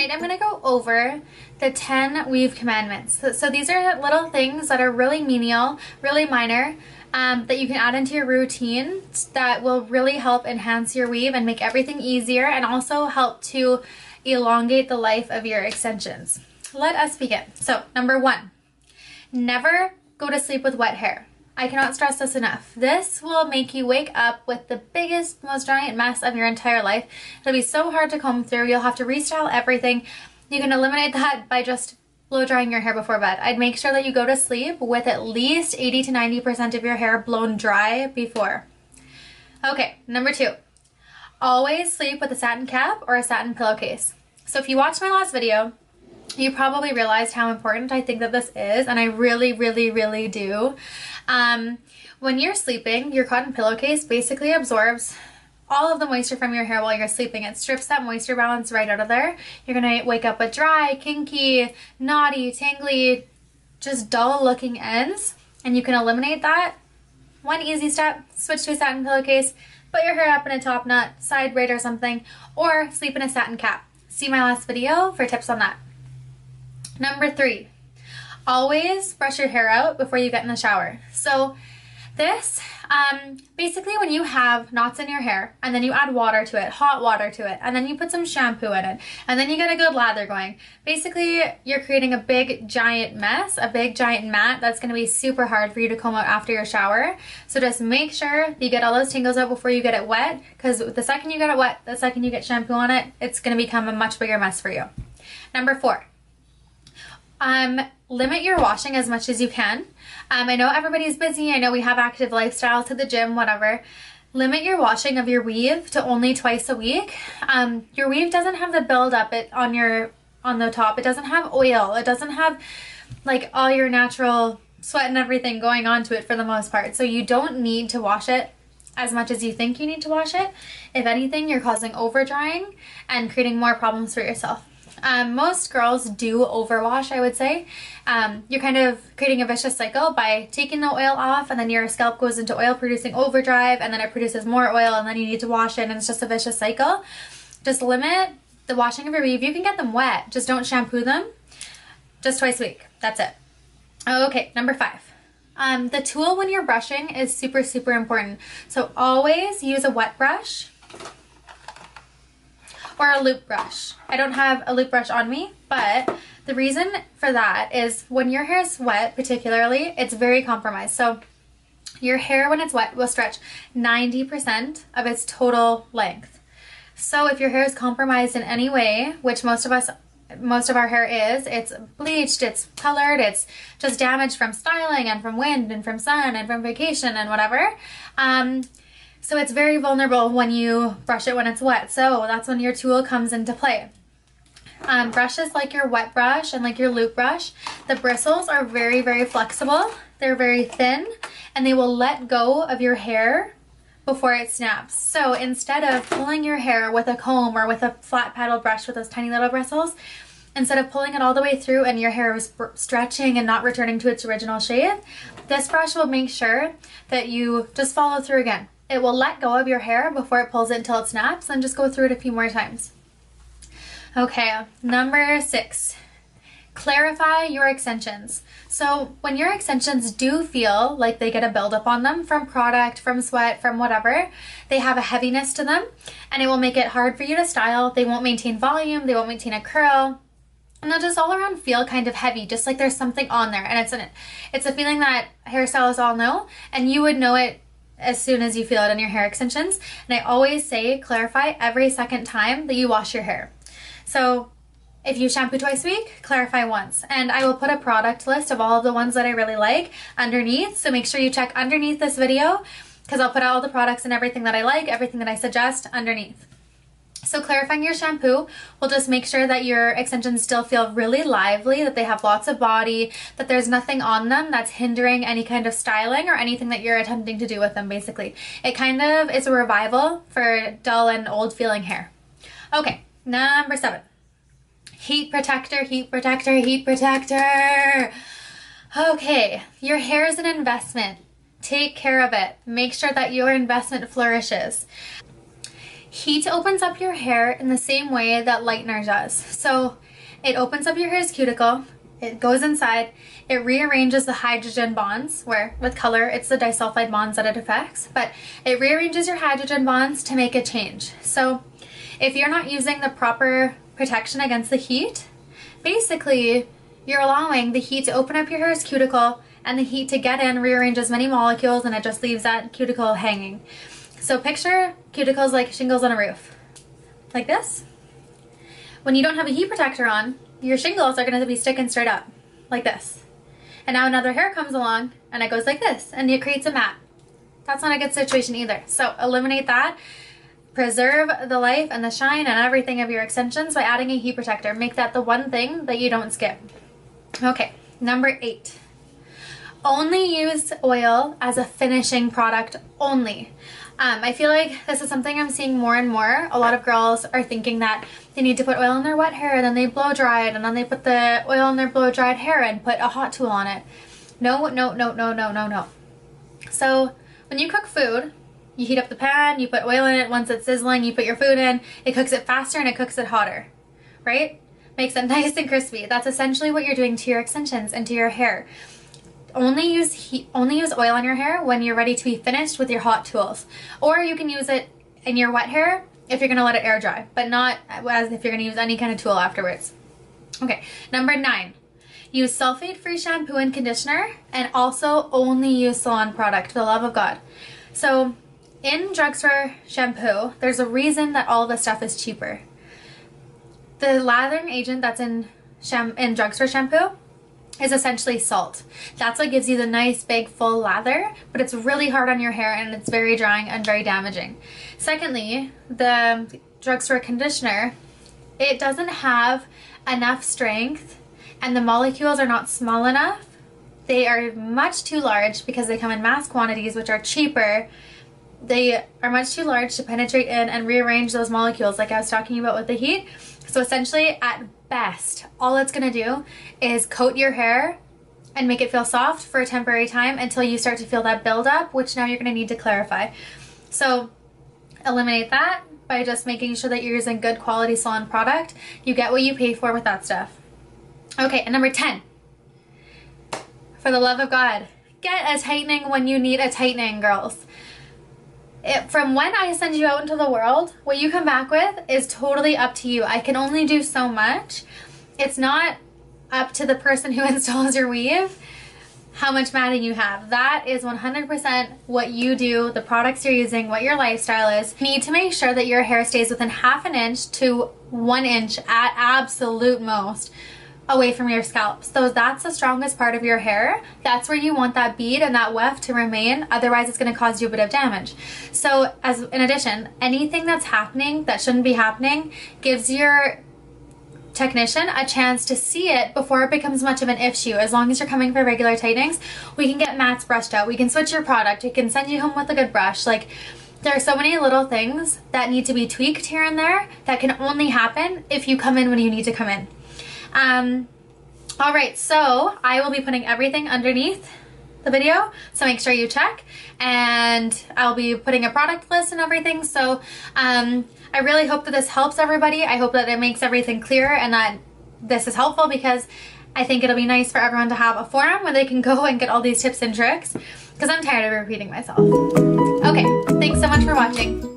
Tonight I'm going to go over the 10 weave commandments. So these are little things that are really menial, really minor, that you can add into your routine that will really help enhance your weave and make everything easier, and also help to elongate the life of your extensions. Let us begin. So number 1, never go to sleep with wet hair. I cannot stress this enough. This will make you wake up with the biggest, most giant mess of your entire life. It'll be so hard to comb through. You'll have to restyle everything. You can eliminate that by just blow drying your hair before bed. I'd make sure that you go to sleep with at least 80 to 90% of your hair blown dry before. Okay, number 2, always sleep with a satin cap or a satin pillowcase. So if you watched my last video, you probably realized how important I think that this is, and I really, really, really do. When you're sleeping, your cotton pillowcase basically absorbs all of the moisture from your hair while you're sleeping. It strips that moisture balance right out of there. You're gonna wake up with dry, kinky, knotty, tangly, just dull looking ends, and you can eliminate that. One easy step: switch to a satin pillowcase, put your hair up in a top knot, side braid or something, or sleep in a satin cap. See my last video for tips on that. Number 3, always brush your hair out before you get in the shower. So this, basically when you have knots in your hair and then you add water to it, hot water to it, and then you put some shampoo in it, and then you get a good lather going, basically you're creating a big giant mess, a big giant mat that's going to be super hard for you to comb out after your shower. So just make sure you get all those tangles out before you get it wet, because the second you get it wet, the second you get shampoo on it, it's going to become a much bigger mess for you. Number 4, limit your washing as much as you can. I know everybody's busy. I know we have active lifestyles, to the gym, whatever. Limit your washing of your weave to only twice a week. Your weave doesn't have the buildup on the top. It doesn't have oil. It doesn't have like all your natural sweat and everything going onto it for the most part. So you don't need to wash it as much as you think you need to wash it. If anything, you're causing over drying and creating more problems for yourself. Most girls do overwash, I would say. You're kind of creating a vicious cycle by taking the oil off, and then your scalp goes into oil producing overdrive, and then it produces more oil, and then you need to wash it, and it's just a vicious cycle. Just limit the washing of your weave. You can get them wet, just don't shampoo them. Just twice a week. That's it. Okay, number 5. The tool when you're brushing is super, super important. So always use a wet brush or a loop brush. I don't have a loop brush on me, but the reason for that is when your hair is wet, particularly, it's very compromised. So your hair, when it's wet, will stretch 90% of its total length. So if your hair is compromised in any way, which most of our hair is, it's bleached, it's colored, it's just damaged from styling and from wind and from sun and from vacation and whatever. So it's very vulnerable when you brush it when it's wet. So that's when your tool comes into play. Brushes like your wet brush and like your loop brush, the bristles are very, very flexible. They're very thin, and they will let go of your hair before it snaps. So instead of pulling your hair with a comb or with a flat paddle brush with those tiny little bristles, instead of pulling it all the way through and your hair is stretching and not returning to its original shape, this brush will make sure that you just follow through again. It will let go of your hair before it pulls it until it snaps, and just go through it a few more times. Okay, number 6, clarify your extensions. So when your extensions do feel like they get a buildup on them from product, from sweat, from whatever, they have a heaviness to them, and it will make it hard for you to style. They won't maintain volume, they won't maintain a curl, and they'll just all around feel kind of heavy, just like there's something on there. And it's a feeling that hairstylists all know, and you would know it as soon as you feel it in your hair extensions. And I always say clarify every second time that you wash your hair. So if you shampoo twice a week, clarify once. And I will put a product list of all of the ones that I really like underneath. So make sure you check underneath this video, because I'll put all the products and everything that I like, everything that I suggest underneath. So clarifying your shampoo will just make sure that your extensions still feel really lively, that they have lots of body, that there's nothing on them that's hindering any kind of styling or anything that you're attempting to do with them, basically. It kind of is a revival for dull and old feeling hair. Okay, number 7. Heat protector, heat protector, heat protector. Okay, your hair is an investment. Take care of it. Make sure that your investment flourishes. Heat opens up your hair in the same way that lightener does. So it opens up your hair's cuticle, it goes inside, it rearranges the hydrogen bonds, where with color it's the disulfide bonds that it affects, but it rearranges your hydrogen bonds to make a change. So if you're not using the proper protection against the heat, basically you're allowing the heat to open up your hair's cuticle and the heat to get in, rearrange as many molecules, and it just leaves that cuticle hanging. So picture cuticles like shingles on a roof, like this. When you don't have a heat protector on, your shingles are going to be sticking straight up, like this. And now another hair comes along and it goes like this, and it creates a mat. That's not a good situation either. So eliminate that. Preserve the life and the shine and everything of your extensions by adding a heat protector. Make that the one thing that you don't skip. Okay, number 8. Only use oil as a finishing product only. I feel like this is something I'm seeing more and more. A lot of girls are thinking that they need to put oil in their wet hair, then they blow dry it, and then they put the oil in their blow dried hair and put a hot tool on it. No, no, no, no, no, no, no. So when you cook food, you heat up the pan, you put oil in it. Once it's sizzling, you put your food in. It cooks it faster and it cooks it hotter, right? Makes it nice and crispy. That's essentially what you're doing to your extensions and to your hair. Only use oil on your hair when you're ready to be finished with your hot tools. Or you can use it in your wet hair if you're going to let it air dry, but not as if you're going to use any kind of tool afterwards. Okay, number 9. Use sulfate-free shampoo and conditioner, and also only use salon product, for the love of God. So in drugstore shampoo, there's a reason that all this stuff is cheaper. The lathering agent that's in drugstore shampoo is essentially salt. That's what gives you the nice big full lather, but it's really hard on your hair and it's very drying and very damaging. Secondly, the drugstore conditioner, it doesn't have enough strength and the molecules are not small enough. They are much too large because they come in mass quantities, which are cheaper. They are much too large to penetrate in and rearrange those molecules like I was talking about with the heat. So essentially, at best, all it's going to do is coat your hair and make it feel soft for a temporary time until you start to feel that buildup, which now you're going to need to clarify. So eliminate that by just making sure that you're using good quality salon product. You get what you pay for with that stuff. Okay, and number 10. For the love of God, get a tightening when you need a tightening, girls. From when I send you out into the world, what you come back with is totally up to you. I can only do so much. It's not up to the person who installs your weave how much matting you have. That is 100% what you do, the products you're using, what your lifestyle is. You need to make sure that your hair stays within ½ an inch to 1 inch at absolute most away from your scalp. So that's the strongest part of your hair. That's where you want that bead and that weft to remain. Otherwise, it's going to cause you a bit of damage. So in addition, anything that's happening that shouldn't be happening gives your technician a chance to see it before it becomes much of an issue. As long as you're coming for regular tightenings, we can get mats brushed out. We can switch your product. We can send you home with a good brush. Like, there are so many little things that need to be tweaked here and there that can only happen if you come in when you need to come in. Alright, so I will be putting everything underneath the video, so make sure you check, and I'll be putting a product list and everything. So I really hope that this helps everybody. I hope that it makes everything clear and that this is helpful, because I think it'll be nice for everyone to have a forum where they can go and get all these tips and tricks, because I'm tired of repeating myself. Okay, thanks so much for watching.